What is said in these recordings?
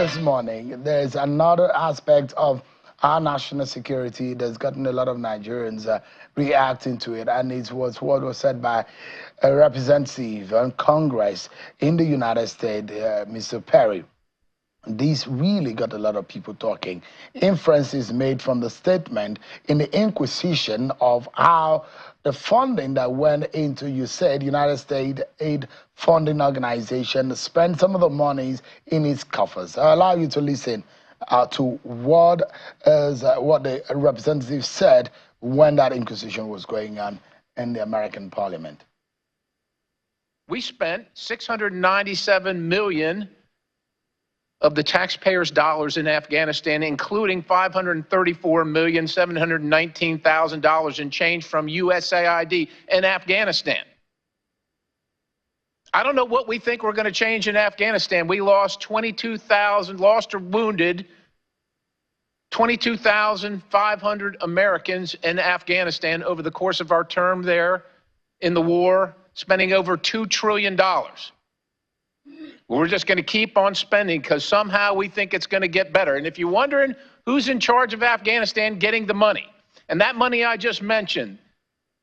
this morning, there's another aspect of our national security that's gotten a lot of Nigerians reacting to it, and it was what was said by a representative on Congress in the United States, Mr. Perry. This really got a lot of people talking. Inferences made from the statement in the inquisition of how the funding that went into, you said, United States Aid Funding Organization spent some of the monies in its coffers. I'll allow you to listen to what the representative said when that inquisition was going on in the American Parliament. We spent $697 million of the taxpayers' dollars in Afghanistan, including $534,719,000 in change from USAID in Afghanistan. I don't know what we think we're going to change in Afghanistan. We lost 22,000, lost or wounded 22,500 Americans in Afghanistan over the course of our term there in the war, spending over $2 trillion. We're just going to keep on spending because somehow we think it's going to get better. And if you're wondering who's in charge of Afghanistan getting the money, and that money I just mentioned,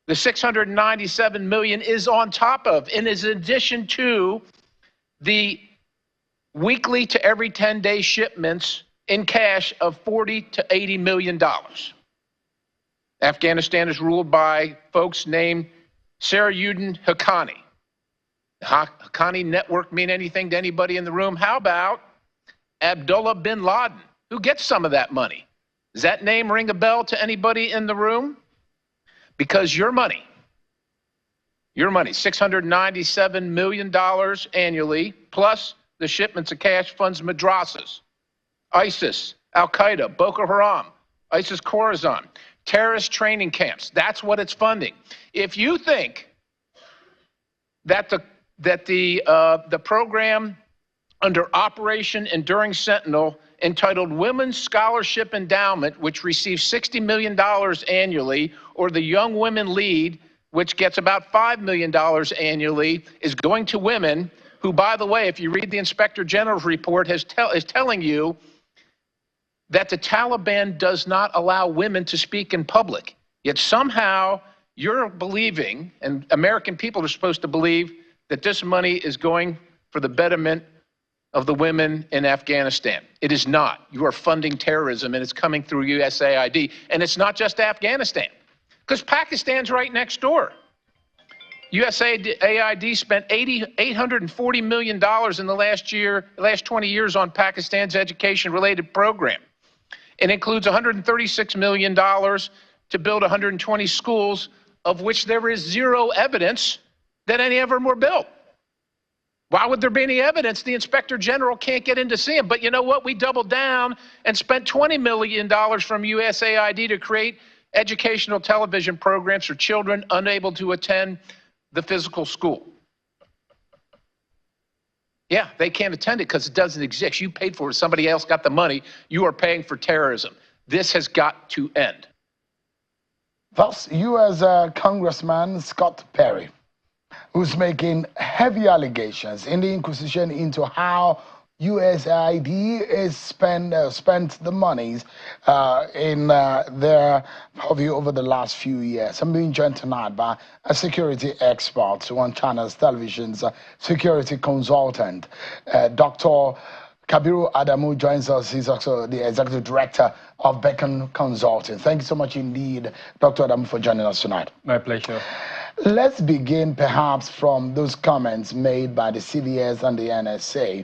the $697 million is on top of, and is in addition to the weekly to every 10-day shipments in cash of $40 to $80 million. Afghanistan is ruled by folks named Sarajuddin Haqqani. Haqqani network mean anything to anybody in the room? How about Abdullah bin Laden? Who gets some of that money? Does that name ring a bell to anybody in the room? Because your money, $697 million annually, plus the shipments of cash funds madrasas, ISIS, Al-Qaeda, Boko Haram, ISIS Khorasan, terrorist training camps. That's what it's funding. If you think that the program under Operation Enduring Sentinel, entitled Women's Scholarship Endowment, which receives $60 million annually, or the Young Women Lead, which gets about $5 million annually, is going to women who, by the way, if you read the Inspector General's report, is telling you that the Taliban does not allow women to speak in public. Yet somehow you're believing, and American people are supposed to believe, that this money is going for the betterment of the women in Afghanistan. It is not. You are funding terrorism, and it's coming through USAID. And it's not just Afghanistan, because Pakistan's right next door. USAID spent $840 million in the last 20 years on Pakistan's education-related program. It includes $136 million to build 120 schools, of which there is zero evidence that any of them were built. Why would there be any evidence? The Inspector General can't get in to see them. But you know what? We doubled down and spent $20 million from USAID to create educational television programs for children unable to attend the physical school. Yeah, they can't attend it because it doesn't exist. You paid for it. Somebody else got the money. You are paying for terrorism. This has got to end. Thus, you as Congressman Scott Perry, who's making heavy allegations in the inquisition into how USAID is spent the monies in their purview over the last few years. I'm being joined tonight by a security expert, One Channels Television's security consultant, Dr. Kabiru Adamu joins us. He's also the executive director of Beacon Consulting. Thank you so much indeed, Dr. Adamu, for joining us tonight. My pleasure. Let's begin perhaps from those comments made by the CDS and the NSA.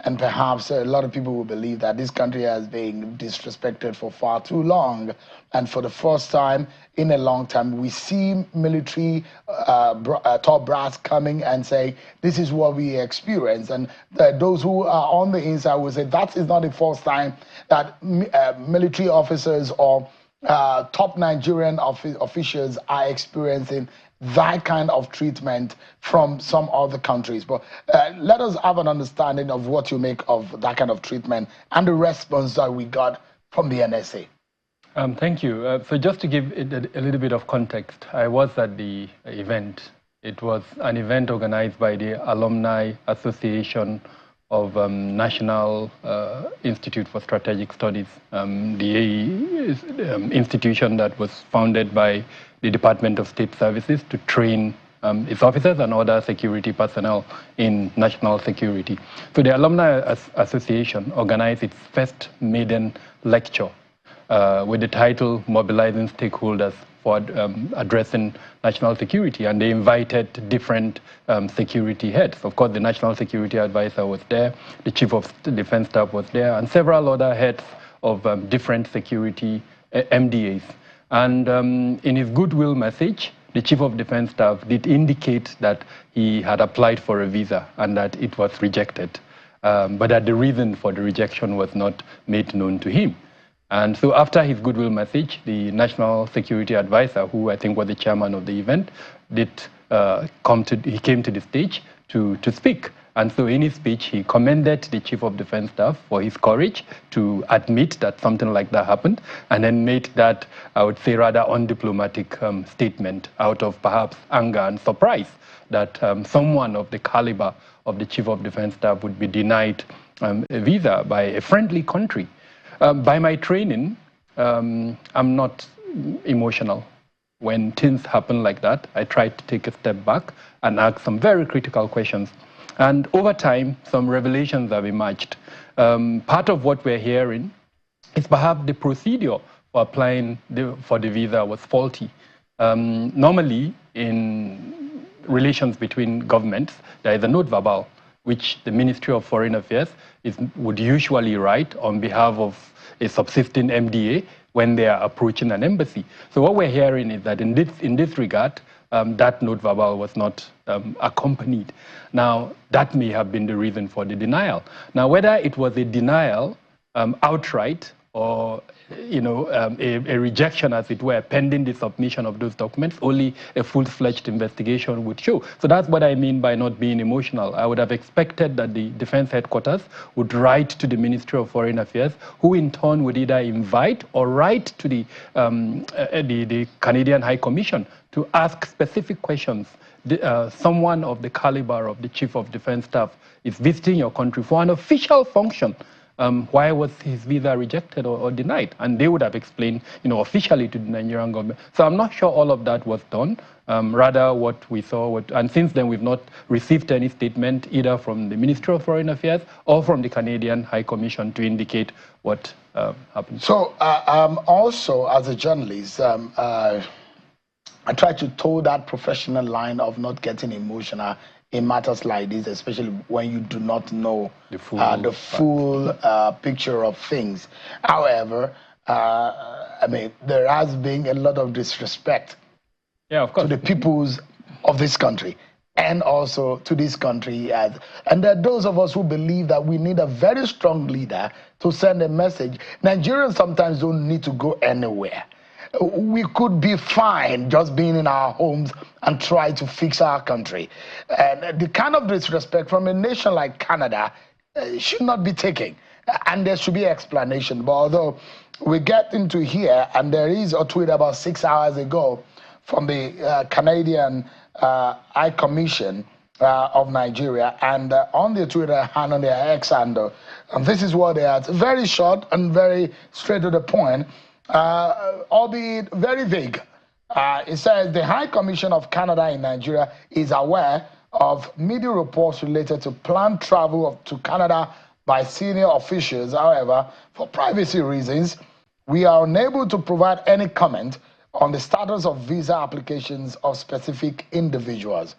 And perhaps a lot of people will believe that this country has been disrespected for far too long. And for the first time in a long time, we see military top brass coming and say, this is what we experience. And those who are on the inside will say, that is not the first time that military officers or top Nigerian officials are experiencing that kind of treatment from some other countries. But let us have an understanding of what you make of that kind of treatment and the response that we got from the NSA. Thank you. So just to give it a little bit of context, I was at the event. It was an event organized by the Alumni Association of National Institute for Strategic Studies, the institution that was founded by the Department of State Services to train its officers and other security personnel in national security. So the Alumni Association organized its first maiden lecture with the title Mobilizing Stakeholders for Addressing National Security, and they invited different security heads. Of course, the National Security Advisor was there, the Chief of Defense Staff was there, and several other heads of different security MDAs. And in his goodwill message, the Chief of Defense Staff did indicate that he had applied for a visa and that it was rejected, but that the reason for the rejection was not made known to him. And so after his goodwill message, the National Security Advisor, who I think was the chairman of the event, he came to the stage to speak. And so in his speech, he commended the Chief of Defense Staff for his courage to admit that something like that happened, and then made that, I would say, rather undiplomatic statement out of perhaps anger and surprise that someone of the caliber of the Chief of Defense Staff would be denied a visa by a friendly country. By my training, I'm not emotional. When things happen like that, I try to take a step back and ask some very critical questions. And over time, some revelations have emerged. Part of what we're hearing is perhaps the procedure for applying for the visa was faulty. Normally, in relations between governments, there is a note verbal, which the Ministry of Foreign Affairs would usually write on behalf of a subsisting MDA when they are approaching an embassy. So what we're hearing is that in this regard, that note verbal was not accompanied. Now, that may have been the reason for the denial. Now, whether it was a denial outright or a rejection, as it were, pending the submission of those documents, only a full-fledged investigation would show. So that's what I mean by not being emotional. I would have expected that the Defense Headquarters would write to the Ministry of Foreign Affairs, who in turn would either invite or write to the Canadian High Commission to ask specific questions. Someone of the caliber of the Chief of Defense Staff is visiting your country for an official function. Why was his visa rejected or denied? And they would have explained, officially to the Nigerian government. So I'm not sure all of that was done. Rather, what we saw, and since then we've not received any statement either from the Ministry of Foreign Affairs or from the Canadian High Commission to indicate what happened. So also, as a journalist, I try to toe that professional line of not getting emotional in matters like this, especially when you do not know the full picture of things. However, I mean, there has been a lot of disrespect to the peoples of this country, and also to this country. And there are those of us who believe that we need a very strong leader to send a message. Nigerians sometimes don't need to go anywhere. We could be fine just being in our homes and try to fix our country. And the kind of disrespect from a nation like Canada should not be taken. And there should be explanation. But although we get into here, and there is a tweet about 6 hours ago from the Canadian High Commission of Nigeria, and on their Twitter and on their X handle, and this is what they are. It's very short and very straight to the point. Albeit very vague. It says the High Commission of Canada in Nigeria is aware of media reports related to planned travel to Canada by senior officials. However, for privacy reasons, we are unable to provide any comment on the status of visa applications of specific individuals.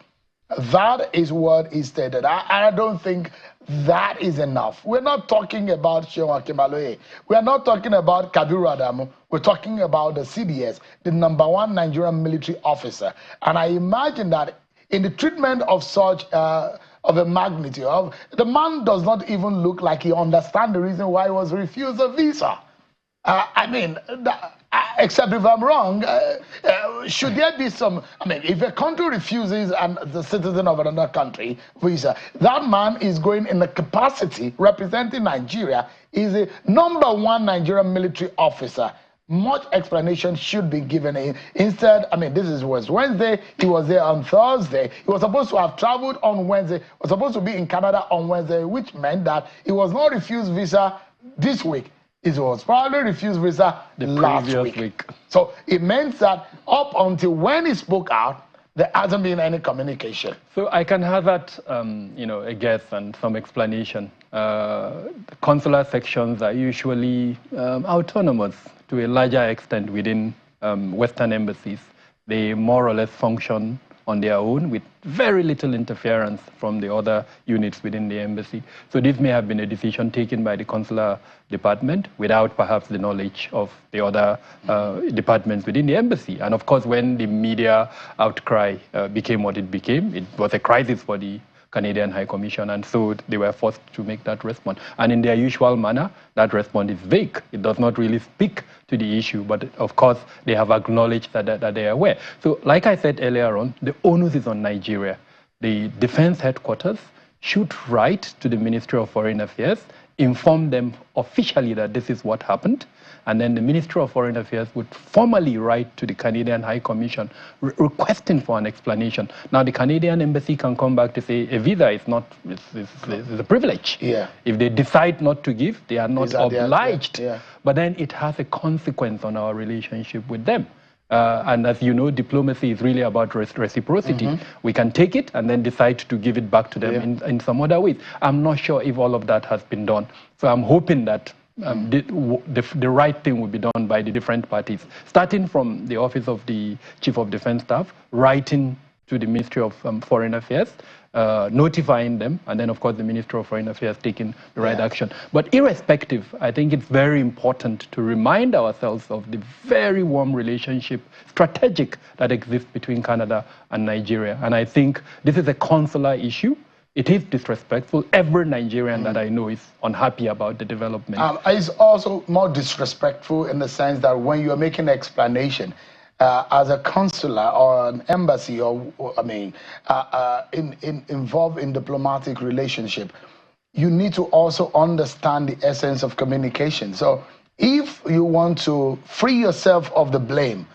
That is what is stated. I don't think that is enough. We're not talking about Shewa Kimaloe. We're not talking about Kabiru Adamu. We're talking about the CDS, the #1 Nigerian military officer. And I imagine that in the treatment of such of a magnitude, the man does not even look like he understands the reason why he was refused a visa. I mean, except if I'm wrong, should there be some, I mean, if a country refuses the citizen of another country visa, that man is going in the capacity representing Nigeria, is a #1 Nigerian military officer. much explanation should be given. Instead, I mean, this was Wednesday. He was there on Thursday. He was supposed to have traveled on Wednesday. Was supposed to be in Canada on Wednesday, which meant that he was not refused visa this week. It was probably refused visa last week. So it meant that up until when he spoke out, there hasn't been any communication. So I can hazard, a guess and some explanation. The consular sections are usually autonomous to a larger extent within Western embassies. They more or less function on their own with very little interference from the other units within the embassy. So this may have been a decision taken by the consular department without perhaps the knowledge of the other departments within the embassy. And of course, when the media outcry became what it became, it was a crisis for the Canadian High Commission, and so they were forced to make that response. And in their usual manner, that response is vague. It does not really speak to the issue, but of course, they have acknowledged that they are aware. So like I said earlier on, the onus is on Nigeria. The defense headquarters should write to the Ministry of Foreign Affairs, inform them officially that this is what happened, and then the Ministry of Foreign Affairs would formally write to the Canadian High Commission requesting for an explanation. Now, the Canadian Embassy can come back to say a visa is not, it's a privilege. Yeah. If they decide not to give, they are not obliged. Yeah. But then it has a consequence on our relationship with them. And as you know, diplomacy is really about reciprocity. We can take it and then decide to give it back to them in some other ways. I'm not sure if all of that has been done. So I'm hoping that the right thing will be done by the different parties, starting from the Office of the Chief of Defense Staff, writing to the Ministry of Foreign Affairs, notifying them, and then, of course, the Ministry of Foreign Affairs taking the right action. But irrespective, I think it's very important to remind ourselves of the very warm relationship, strategic, that exists between Canada and Nigeria. And I think this is a consular issue. It is disrespectful. Every Nigerian that I know is unhappy about the development. It's also more disrespectful in the sense that when you're making an explanation, as a consular or an embassy, or involved in diplomatic relationship, you need to also understand the essence of communication. So if you want to free yourself of the blame,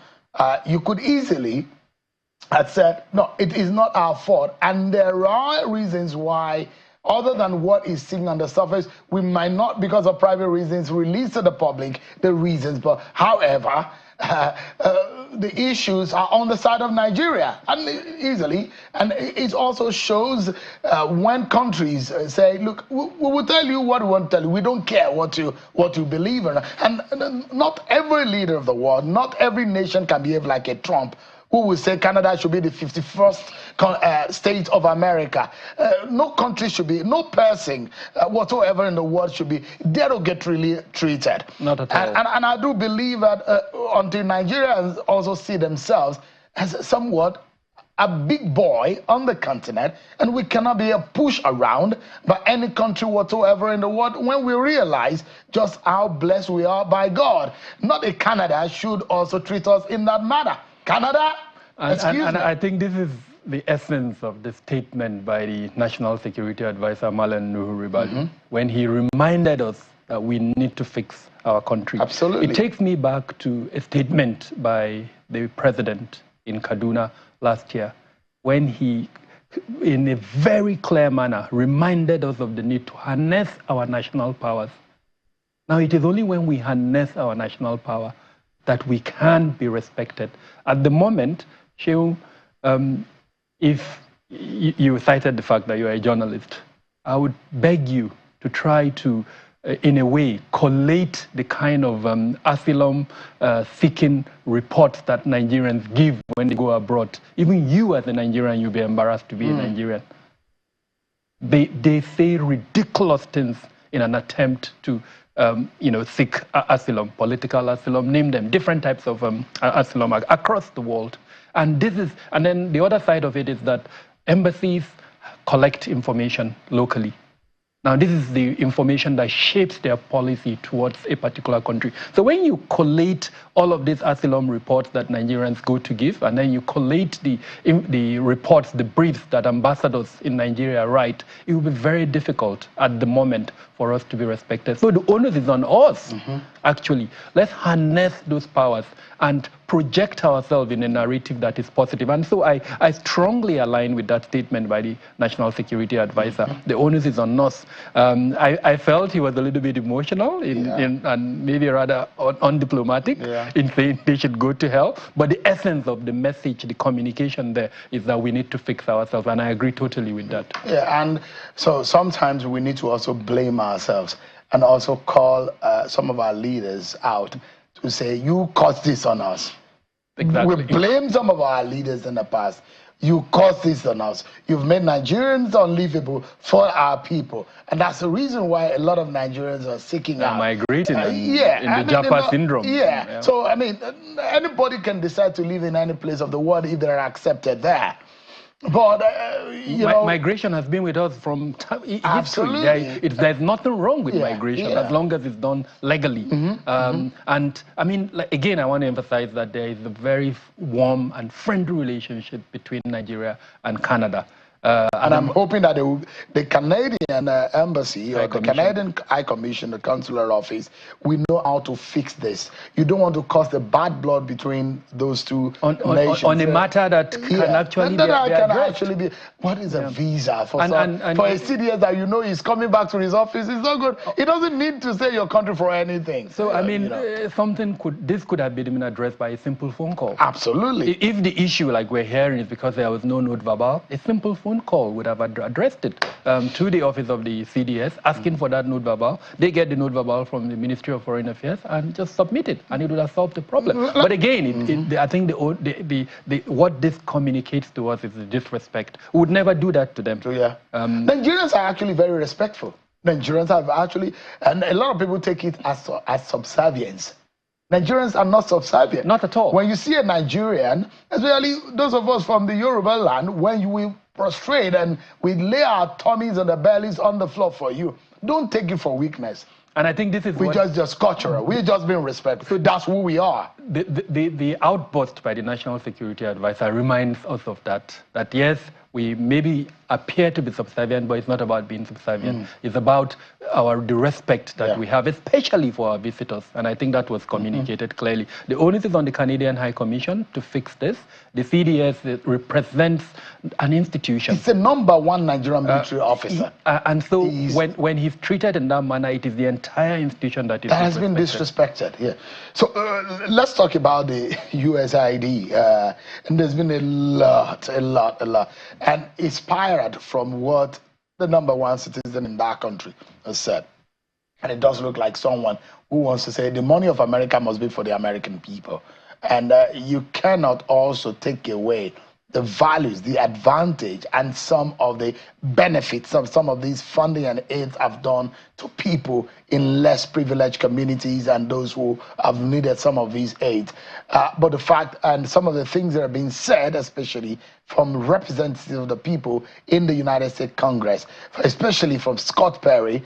you could easily have said, no, it is not our fault. And there are reasons why, other than what is seen on the surface, we might not, because of private reasons, release to the public the reasons. But however, the issues are on the side of Nigeria, and easily. And it also shows when countries say, look, we will tell you what we want to tell you. We don't care what you believe in. And not every leader of the world, not every nation can behave like a Trump, who will say Canada should be the 51st state of America. No country should be, no person whatsoever in the world should be derogatorily treated. Not at all. And I do believe that until Nigerians also see themselves as somewhat a big boy on the continent, and we cannot be pushed around by any country whatsoever in the world, when we realize just how blessed we are by God. Not a Canada should also treat us in that manner. Canada, and I think this is the essence of the statement by the National Security Advisor, Malan Nuhu Ribadu, when he reminded us that we need to fix our country. Absolutely. It takes me back to a statement by the president in Kaduna last year, when he, in a very clear manner, reminded us of the need to harness our national powers. Now, it is only when we harness our national power that we can be respected. At the moment, Sheung, if you cited the fact that you're a journalist, I would beg you to try to, in a way, collate the kind of asylum-seeking reports that Nigerians give when they go abroad. Even you as a Nigerian, you'll be embarrassed to be a Nigerian. They say ridiculous things in an attempt to seek asylum, political asylum, name them, different types of asylum across the world. And then the other side of it is that embassies collect information locally. Now, this is the information that shapes their policy towards a particular country. So when you collate all of these asylum reports that Nigerians go to give, and then you collate the reports, the briefs that ambassadors in Nigeria write, it will be very difficult at the moment for us to be respected. So the onus is on us, actually. Let's harness those powers and project ourselves in a narrative that is positive. And so I strongly align with that statement by the National Security Advisor. The onus is on us. I felt he was a little bit emotional and maybe rather undiplomatic in saying they should go to hell. But the essence of the message, the communication there is that we need to fix ourselves. And I agree totally with that. Yeah, and so sometimes we need to also blame ourselves and also call some of our leaders out to say, you caused this on us. Exactly. We blame some of our leaders in the past. You caused this on us. You've made Nigerians unlivable for our people. And that's the reason why a lot of Nigerians are seeking out. Migrating in the Japa syndrome. Yeah. So, I mean, anybody can decide to live in any place of the world if they're accepted there. But, you know, migration has been with us from history. Absolutely. There's nothing wrong with migration as long as it's done legally. And I mean, again, I want to emphasize that there is a very warm and friendly relationship between Nigeria and Canada. And I'm hoping that the Canadian embassy or the Canadian High Commission, the consular office, we know how to fix this. You don't want to cause the bad blood between those two nations. On a matter that can actually be what is a visa for a CDS that you know is coming back to his office? It's not good. He doesn't need to stay in your country for anything. So I mean, this could have been addressed by a simple phone call. Absolutely. If the issue, like we're hearing, is because there was no note verbal, a simple phone call would have addressed it to the office of the CDS, asking for that note verbal. They get the note verbal from the Ministry of Foreign Affairs and just submit it, and it would have solved the problem. But again, I think what this communicates to us is the disrespect. We would never do that to them. Nigerians are actually very respectful. Nigerians have actually, and a lot of people take it as subservience. Nigerians are not subservient. Not at all. When you see a Nigerian, especially those of us from the Yoruba land, when we prostrate and we lay our tummies and the bellies on the floor for you, don't take it for weakness. And I think this is just cultural. We're just being respectful. So that's who we are. The outburst by the National Security Advisor reminds us of that. That yes, we maybe appear to be subservient, but it's not about being subservient. It's about the respect that we have, especially for our visitors. And I think that was communicated clearly. The onus is on the Canadian High Commission to fix this. The CDS represents an institution. It's the #1 Nigerian military officer. And so when he's treated in that manner, it is the entire institution that has been disrespected. Yeah. So let's talk about the USID. And there's been a lot. And inspired from what the #1 citizen in that country has said. And it does look like someone who wants to say the money of America must be for the American people. And you cannot also take away the values, the advantage, and some of the benefits of some of these funding and aids have done to people in less privileged communities and those who have needed some of these aids. But the fact and some of the things that are being said, especially from representatives of the people in the United States Congress, especially from Scott Perry,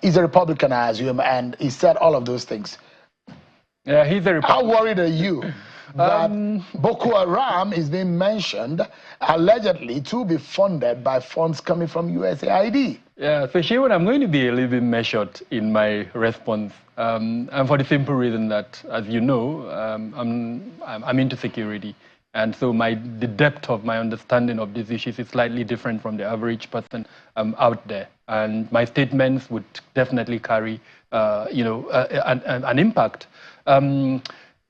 he's a Republican, I assume, and he said all of those things. Yeah, he's a Republican. How worried are you that Boko Haram is being mentioned allegedly to be funded by funds coming from USAID? Yeah, so Shewan, I'm going to be a little bit measured in my response, and for the simple reason that, as you know, I'm into security. And so the depth of my understanding of these issues is slightly different from the average person out there. And my statements would definitely carry, an impact.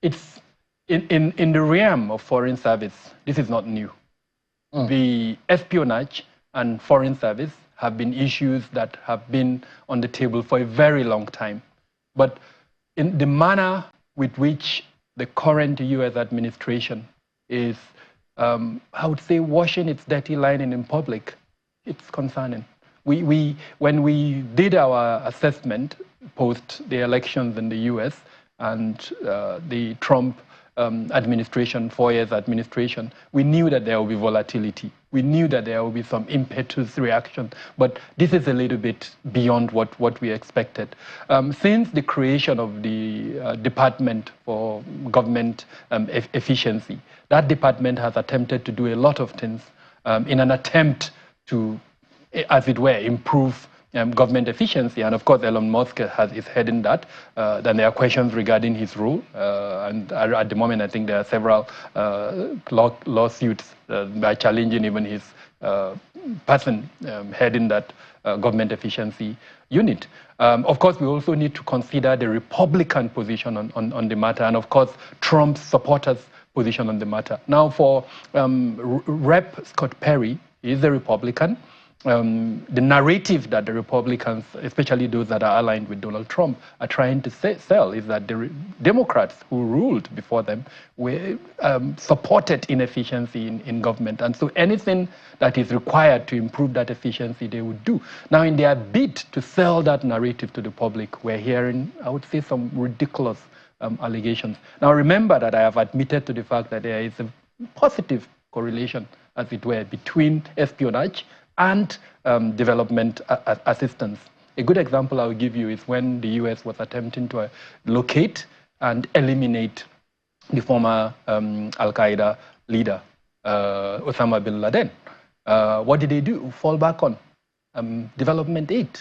It's in the realm of foreign service, this is not new. The espionage and foreign service have been issues that have been on the table for a very long time. But in the manner with which the current US administration is, I would say, washing its dirty linen in public, it's concerning. When we did our assessment post the elections in the US and the Trump administration, 4 years administration, we knew that there would be volatility. we knew that there would be some impetuous reaction, but this is a little bit beyond what we expected. Since the creation of the Department for Government Efficiency, that department has attempted to do a lot of things in an attempt to, as it were, improve government efficiency. And of course, Elon Musk is heading that. Then there are questions regarding his role. And at the moment, I think there are several lawsuits by challenging even his person heading that government efficiency unit. Of course, we also need to consider the Republican position on the matter, and of course, Trump's supporters' position on the matter. Now, for Rep. Scott Perry, he is a Republican. The narrative that the Republicans, especially those that are aligned with Donald Trump, are trying to sell is that the Democrats who ruled before them were supported inefficiency in government. And so anything that is required to improve that efficiency, they would do. Now, in their bid to sell that narrative to the public, we're hearing, I would say, some ridiculous allegations. Now, remember that I have admitted to the fact that there is a positive correlation, as it were, between espionage and development assistance. A good example I'll give you is when the US was attempting to locate and eliminate the former Al-Qaeda leader, Osama bin Laden. What did they do? Fall back on development aid,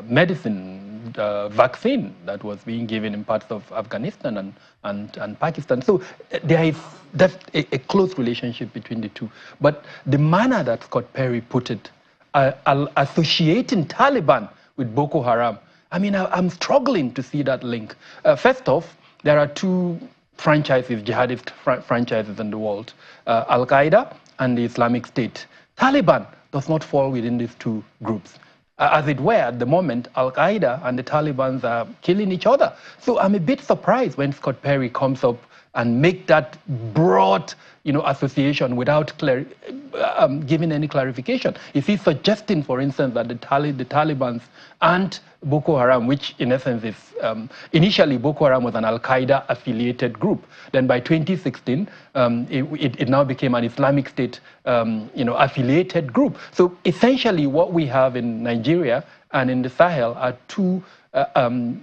medicine, vaccine that was being given in parts of Afghanistan and Pakistan. So there is a close relationship between the two. But the manner that Scott Perry put it, associating Taliban with Boko Haram, I mean, I'm struggling to see that link. First off, there are two franchises, jihadist franchises in the world, Al-Qaeda and the Islamic State. Taliban does not fall within these two groups. As it were, at the moment, Al-Qaeda and the Taliban are killing each other. So I'm a bit surprised when Scott Perry comes up and make that broad, association without giving any clarification. Is he suggesting, for instance, that the Taliban and Boko Haram, which in essence is, initially Boko Haram was an Al-Qaeda affiliated group. Then by 2016, it now became an Islamic State, affiliated group. So essentially what we have in Nigeria and in the Sahel are two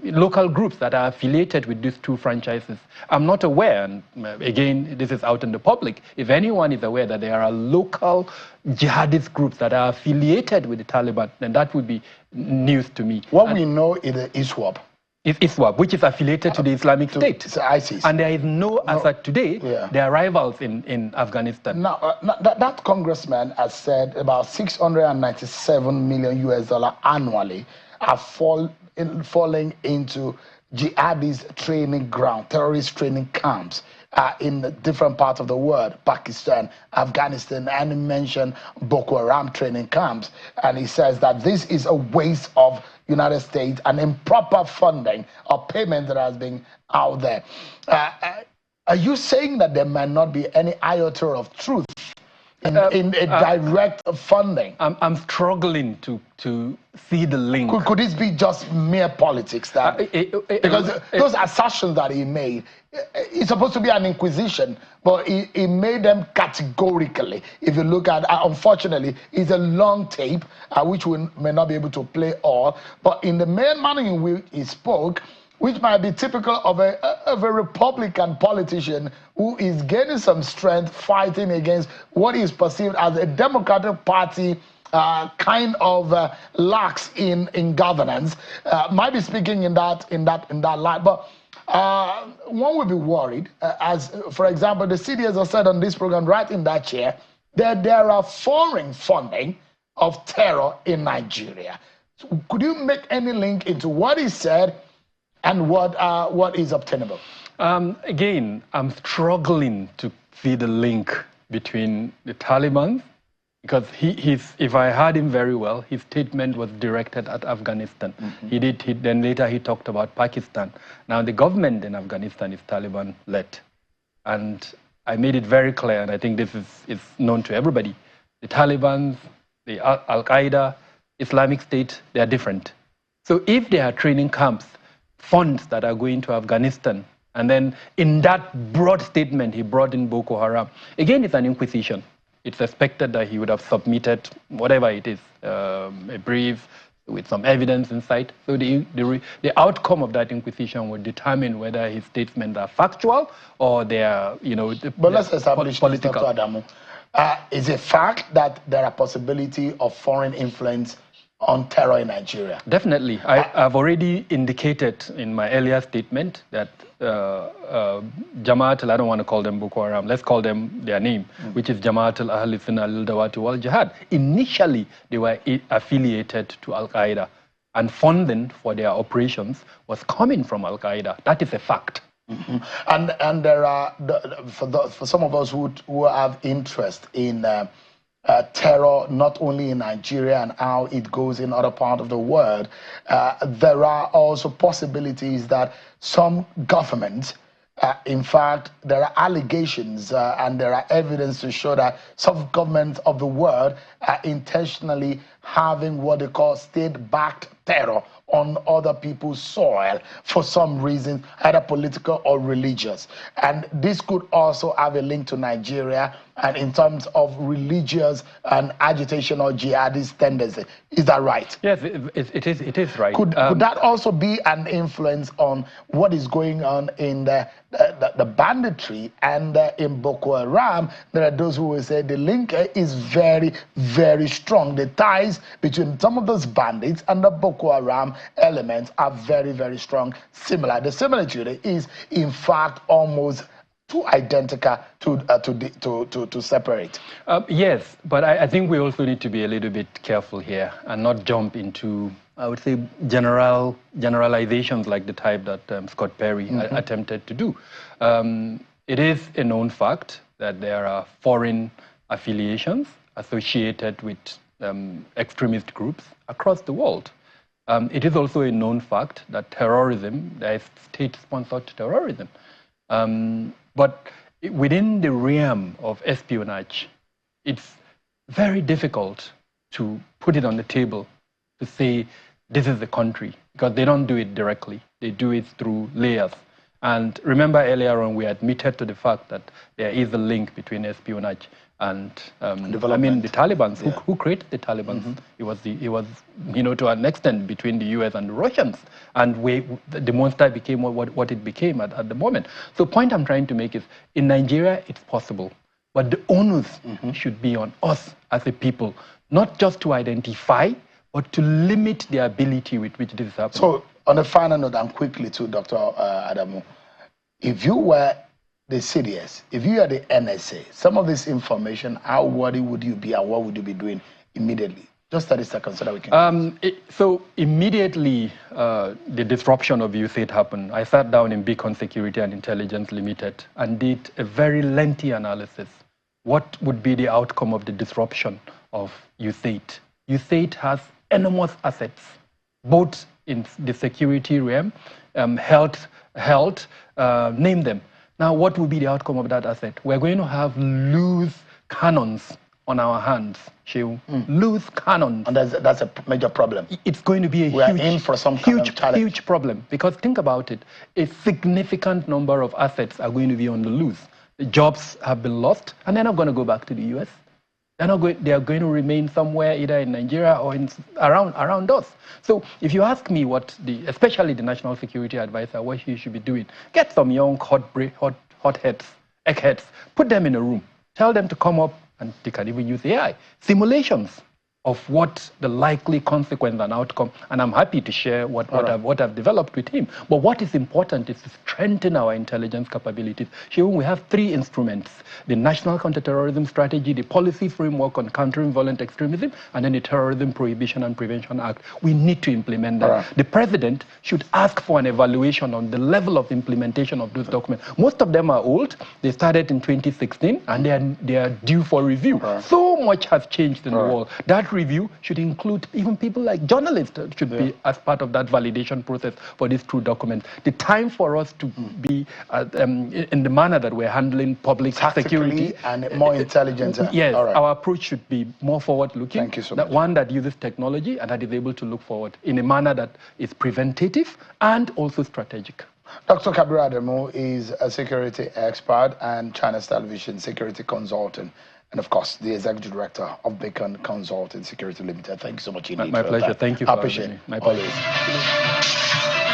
local groups that are affiliated with these two franchises. I'm not aware, and again, this is out in the public, if anyone is aware that there are local jihadist groups that are affiliated with the Taliban, then that would be news to me. What we know is the ISWAP. It's ISWAP, which is affiliated to the Islamic State. It's ISIS. And there is as of today, there are rivals in Afghanistan. Now, that congressman has said about $697 million annually are falling into jihadist training ground, terrorist training camps in different parts of the world, Pakistan, Afghanistan, and he mentioned Boko Haram training camps. And he says that this is a waste of United States and improper funding or payment that has been out there. Are you saying that there might not be any iota of truth in a direct funding? I'm struggling to see the link. Could this be just mere politics? Because those assertions that he made, it's supposed to be an inquisition, but he made them categorically. If you look at, unfortunately, it's a long tape, which we may not be able to play all, but in the main manner in which he spoke, which might be typical of a Republican politician who is gaining some strength fighting against what is perceived as a Democratic Party kind of lax in governance, might be speaking in that light. But one would be worried, as for example, the CDS has said on this program right in that chair, that there are foreign funding of terror in Nigeria. So could you make any link into what he said and what is obtainable? Again, I'm struggling to see the link between the Taliban, because if I heard him very well, his statement was directed at Afghanistan. Then later he talked about Pakistan. Now the government in Afghanistan is Taliban-led. And I made it very clear, and I think this is known to everybody. The Taliban, the Al-Qaeda, Islamic State, they are different. So if there are training camps, funds that are going to Afghanistan, and then in that broad statement he brought in Boko Haram, again it's an inquisition. it's expected that he would have submitted whatever it is, a brief with some evidence inside. So the outcome of that inquisition would determine whether his statements are factual or they are, But let's establish this, political. Dr. Adamu. Is it fact that there are possibility of foreign influence on terror in Nigeria? Definitely. I've already indicated in my earlier statement that Jamaat, I don't want to call them Boko Haram, let's call them their name, which is Jamaat al-Ahl al-Sunnah al-Dawat wal-Jihad. Initially, they were affiliated to Al-Qaeda, and funding for their operations was coming from Al-Qaeda. That is a fact. And there are, for some of us who have interest in terror, not only in Nigeria and how it goes in other parts of the world, there are also possibilities that some governments, in fact, there are allegations and there are evidence to show that some governments of the world are intentionally having what they call state-backed terror on other people's soil for some reason, either political or religious. And this could also have a link to Nigeria and in terms of religious and agitation or jihadist tendency. Is that right? Yes, it is right. Could that also be an influence on what is going on in the banditry and in Boko Haram? There are those who will say the link is very, very strong. The ties between some of those bandits and the Boko Haram elements are very, very strong. Similar. The similitude is, in fact, almost too identical to separate. Yes, but I think we also need to be a little bit careful here and not jump into, I would say, generalizations like the type that Scott Perry attempted to do. It is a known fact that there are foreign affiliations associated with extremist groups across the world. It is also a known fact that terrorism, there is state-sponsored terrorism. But within the realm of espionage, it's very difficult to put it on the table to say this is the country, because they don't do it directly. They do it through layers. And remember earlier on, we admitted to the fact that there is a link between espionage and I mean, the Taliban, who created the Taliban. It was, to an extent, between the US and the Russians. And the monster became what it became at the moment. So the point I'm trying to make is, in Nigeria, it's possible. But the onus should be on us as a people, not just to identify, but to limit the ability with which this is happening. So, on a final note, and quickly to Dr. Adamu, if you were the CDS, if you are the NSA, some of this information, how worried would you be and what would you be doing immediately? Just 30 seconds so that we can... So immediately the disruption of USAID happened. I sat down in Beacon Security and Intelligence Limited and did a very lengthy analysis. What would be the outcome of the disruption of USAID? USAID has enormous assets, both in the security realm, health, name them. Now, what will be the outcome of that asset? We're going to have loose cannons on our hands, Shehu. Loose cannons. And that's a major problem. It's going to be a huge problem. Because think about it, a significant number of assets are going to be on the loose. The jobs have been lost, and they're not going to go back to the US. They are going to remain somewhere either in Nigeria or around us. So if you ask me what especially the National Security Advisor, what he should be doing, get some young hotheads, eggheads, put them in a room, tell them to come up, and they can even use AI, simulations of what the likely consequence and outcome, and I'm happy to share what I've developed with him. But what is important is to strengthen our intelligence capabilities. We have 3 instruments: the National Counterterrorism Strategy, the Policy Framework on Countering Violent Extremism, and then the Terrorism Prohibition and Prevention Act. We need to implement that. The President should ask for an evaluation on the level of implementation of those documents. Most of them are old. They started in 2016, and they are due for review. So much has changed in the world. That review should include even people like journalists should be as part of that validation process for these true documents. The time for us to be in the manner that we're handling public security and more intelligent. Yes, our approach should be more forward-looking. Thank you so much. One that uses technology and that is able to look forward in a manner that is preventative and also strategic. Dr. Kabiru Adamu is a security expert and China's television security consultant. and of course, the Executive Director of Beacon Consulting Security Limited. Thank you so much indeed. My pleasure. Thank you. I appreciate it. My pleasure. Always.